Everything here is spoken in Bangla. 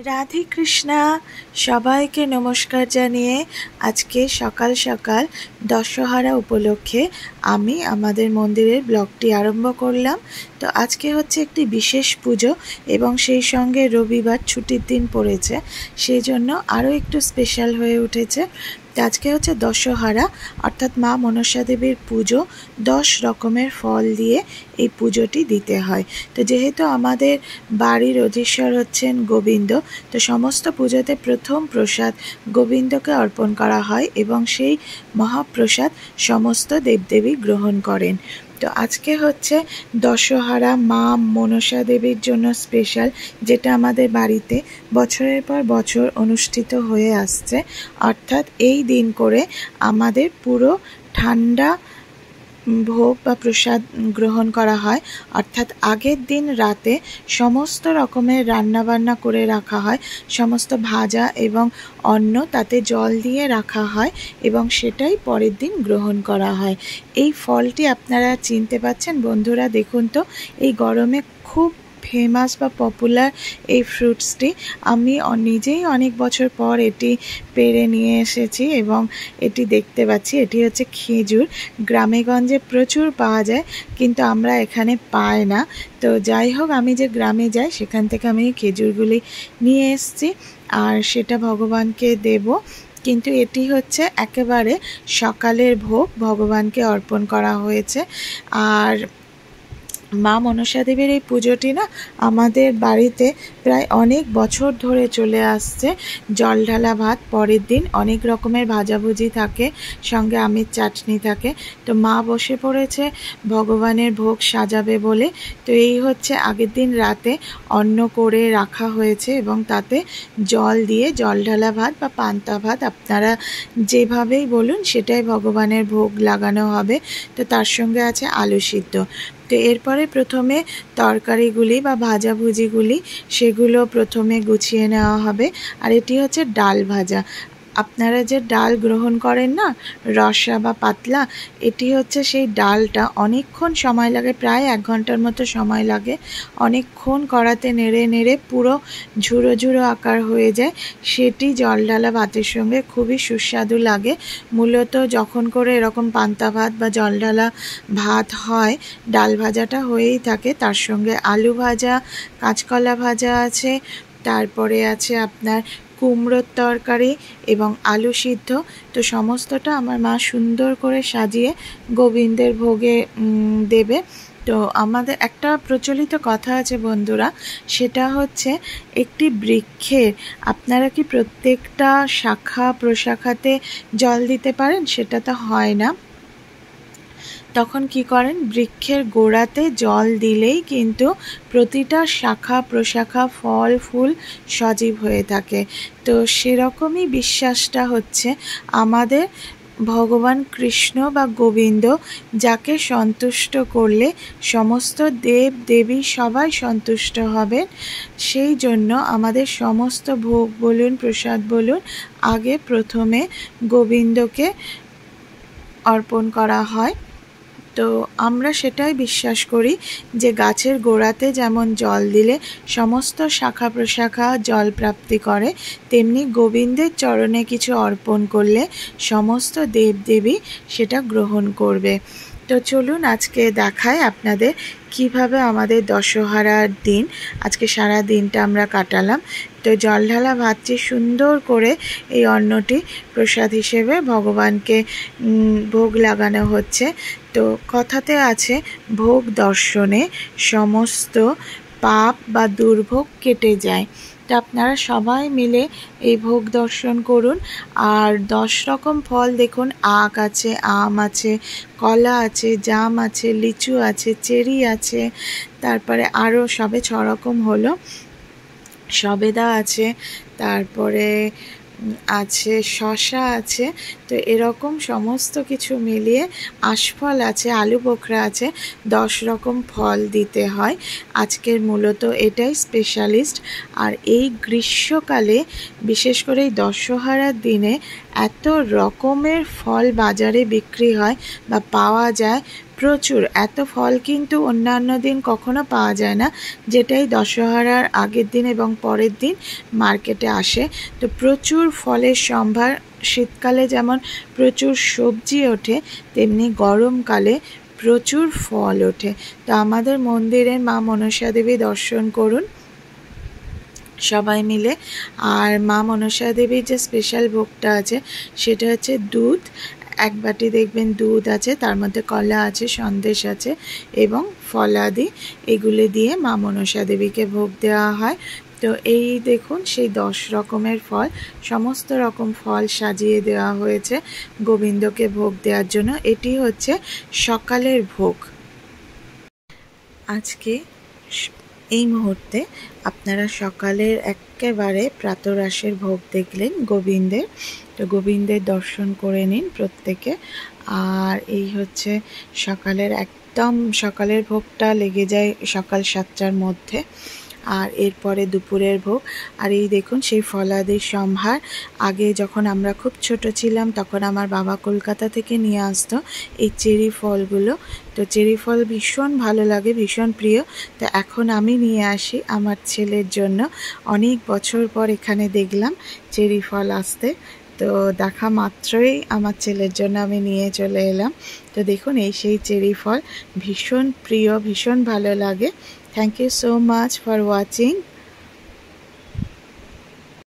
রাধে কৃষ্ণা। সবাইকে নমস্কার জানিয়ে আজকে সকাল সকাল দশহরা উপলক্ষে আমি আমাদের মন্দিরের ব্লগটি আরম্ভ করলাম। তো আজকে হচ্ছে একটি বিশেষ পুজো এবং সেই সঙ্গে রবিবার ছুটির দিন পড়েছে, সেই জন্য আরও একটু স্পেশাল হয়ে উঠেছে। তো আজকে হচ্ছে দশহরা, অর্থাৎ মা মনসা দেবীর পুজো। 10 রকমের ফল দিয়ে এই পুজোটি দিতে হয়। তো যেহেতু আমাদের বাড়ির অধীশ্বর হচ্ছেন গোবিন্দ, তো সমস্ত পুজোতে প্রথম প্রসাদ গোবিন্দকে অর্পণ করা হয় এবং সেই মহাপ্রসাদ সমস্ত দেবদেবী গ্রহণ করেন। তো আজকে হচ্ছে দশহরা মা মনসা দেবীর জন্য স্পেশাল, যেটা আমাদের বাড়িতে বছরের পর বছর অনুষ্ঠিত হয়ে আসছে। অর্থাৎ এই দিন করে আমাদের পুরো ঠান্ডা ভোগ বা প্রসাদ গ্রহণ করা হয়। অর্থাৎ আগের দিন রাতে সমস্ত রকমের রান্নাবান্না করে রাখা হয়, সমস্ত ভাজা এবং অন্ন তাতে জল দিয়ে রাখা হয় এবং সেটাই পরের দিন গ্রহণ করা হয়। এই ফলটি আপনারা চিনতে পাচ্ছেন বন্ধুরা? দেখুন তো, এই গরমে খুব ফেমাস বা পপুলার এই ফ্রুটসটি। আমি নিজেই অনেক বছর পর এটি পেড়ে নিয়ে এসেছি এবং এটি দেখতে পাচ্ছি। এটি হচ্ছে খেজুর। গ্রামে গঞ্জে প্রচুর পাওয়া যায়, কিন্তু আমরা এখানে পাই না। তো যাই হোক, আমি যে গ্রামে যাই সেখান থেকে আমি খেজুরগুলি নিয়ে এসেছি আর সেটা ভগবানকে দেব। কিন্তু এটি হচ্ছে একেবারে সকালের ভোগ, ভগবানকে অর্পণ করা হয়েছে। আর মা মনসা দেবীর এই পুজোটি না আমাদের বাড়িতে প্রায় অনেক বছর ধরে চলে আসছে। জল ঢালা ভাত, পরের দিন অনেক রকমের ভাজাভুজি থাকে, সঙ্গে আমের চাটনি থাকে। তো মা বসে পড়েছে ভগবানের ভোগ সাজাবে বলে। তো এই হচ্ছে আগের দিন রাতে অন্ন করে রাখা হয়েছে এবং তাতে জল দিয়ে জল ঢালা ভাত বা পান্তা ভাত, আপনারা যেভাবেই বলুন সেটাই ভগবানের ভোগ লাগানো হবে। তো তার সঙ্গে আছে আলু সিদ্ধ। তো এরপরে প্রথমে তরকারিগুলি বা ভাজাভুজিগুলি সেগুলো প্রথমে গুছিয়ে নেওয়া হবে। আর এটি হচ্ছে ডাল ভাজা। আপনারা যে ডাল গ্রহণ করেন না, রসা বা পাতলা, এটি হচ্ছে সেই ডালটা। অনেকক্ষণ সময় লাগে, প্রায় 1 ঘন্টার মতো সময় লাগে। অনেকক্ষণ কড়াতে নেড়ে নেড়ে পুরো ঝুড়ো ঝুড়ো আকার হয়ে যায়। সেটি জল ঢালা ভাতের সঙ্গে খুবই সুস্বাদু লাগে। মূলত যখন করে এরকম পান্তা ভাত বা জল ঢালা ভাত হয়, ডাল ভাজাটা হয়েই থাকে। তার সঙ্গে আলু ভাজা, কাঁচকলা ভাজা আছে, তারপরে আছে আপনার কুমড়োর তরকারি এবং আলু সিদ্ধ। তো সমস্তটা আমার মা সুন্দর করে সাজিয়ে গোবিন্দের ভোগে দেবে। তো আমাদের একটা প্রচলিত কথা আছে বন্ধুরা, সেটা হচ্ছে একটি বৃক্ষের আপনারা কি প্রত্যেকটা শাখা প্রশাখাতে জল দিতে পারেন? সেটা তো হয় না। তখন কি করেন, বৃক্ষের গোড়াতে জল দিলেই কিন্তু প্রতিটা শাখা প্রশাখা ফল ফুল সজীব হয়ে থাকে। তো সেরকমই বিশ্বাসটা হচ্ছে আমাদের ভগবান কৃষ্ণ বা গোবিন্দ, যাকে সন্তুষ্ট করলে সমস্ত দেব দেবী সবাই সন্তুষ্ট হবে। সেই জন্য আমাদের সমস্ত ভোগ বলুন, প্রসাদ বলুন, আগে প্রথমে গোবিন্দকে অর্পণ করা হয়। তো আমরা সেটাই বিশ্বাস করি যে গাছের গোড়াতে যেমন জল দিলে সমস্ত শাখা প্রশাখা জল প্রাপ্তি করে, তেমনি গোবিন্দের চরণে কিছু অর্পণ করলে সমস্ত দেবদেবী সেটা গ্রহণ করবে। তো চলুন আজকে দেখাই আপনাদের কিভাবে আমাদের দশহরার দিন আজকে সারা দিনটা আমরা কাটালাম। তো জল ঢালা ভাতটি সুন্দর করে এই অন্নটি প্রসাদ হিসেবে ভগবানকে ভোগ লাগানো হচ্ছে। তো কথাতে আছে, ভোগ দর্শনে সমস্ত পাপ বা দুর্ভোগ কেটে যায়। তো আপনারা সবাই মিলে এই ভোগ দর্শন করুন। আর 10 রকম ফল দেখুন, আখ আছে, আম আছে, কলা আছে, জাম আছে, লিচু আছে, চেরি আছে, তারপরে আরও সবে 6 রকম হলো, সবেদা আছে, তারপরে আছে শসা আছে। তো এরকম সমস্ত কিছু মিলিয়ে আশফল আছে, আলু বোখরা আছে, 10 রকম ফল দিতে হয়। আজকের মূলত এটাই স্পেশালিস্ট। আর এই গ্রীষ্মকালে বিশেষ করে এই দশহরার দিনে এত রকমের ফল বাজারে বিক্রি হয় বা পাওয়া যায়, প্রচুর এত ফল কিন্তু অন্যান্য দিন কখনো পাওয়া যায় না, যেটাই দশহরার আগের দিন এবং পরের দিন মার্কেটে আসে। তো প্রচুর ফলের সম্ভার। শীতকালে যেমন প্রচুর সবজি ওঠে, তেমনি গরমকালে প্রচুর ফল ওঠে। তো আমাদের মন্দিরের মা মনসা দেবী দর্শন করুন সবাই মিলে। আর মা মনসা দেবীর যে স্পেশাল ভোগটা আছে সেটা হচ্ছে দুধ। এক বাটি দেখবেন দুধ আছে, তার মধ্যে কলা আছে, সন্দেশ আছে এবং ফলাদি, এগুলি দিয়ে মা মনসা দেবীকে ভোগ দেওয়া হয়। তো এই দেখুন সেই 10 রকমের ফল, সমস্ত রকম ফল সাজিয়ে দেওয়া হয়েছে গোবিন্দকে ভোগ দেওয়ার জন্য। এটি হচ্ছে সকালের ভোগ। আজকে এই মুহূর্তে আপনারা সকালের একেবারে প্রাতরাশের ভোগ দেখলেন গোবিন্দের। তো গোবিন্দের দর্শন করে নিন প্রত্যেকে। আর এই হচ্ছে সকালের একদম সকালের ভোগটা লেগে যায় সকাল 7টার মধ্যে। আর এরপরে দুপুরের ভোগ। আর এই দেখুন সেই ফলাদির সম্ভার। আগে যখন আমরা খুব ছোট ছিলাম তখন আমার বাবা কলকাতা থেকে নিয়ে আসতো এই চেরি ফলগুলো। তো চেরি ফল ভীষণ ভালো লাগে, ভীষণ প্রিয়। তো এখন আমি নিয়ে আসি আমার ছেলের জন্য। অনেক বছর পর এখানে দেখলাম চেরি ফল আসতে, তো দেখা মাত্রই আমার ছেলের জন্য আমি নিয়ে চলে এলাম। তো দেখুন এই সেই চেরি ফল, ভীষণ প্রিয়, ভীষণ ভালো লাগে। Thank you so much for watching.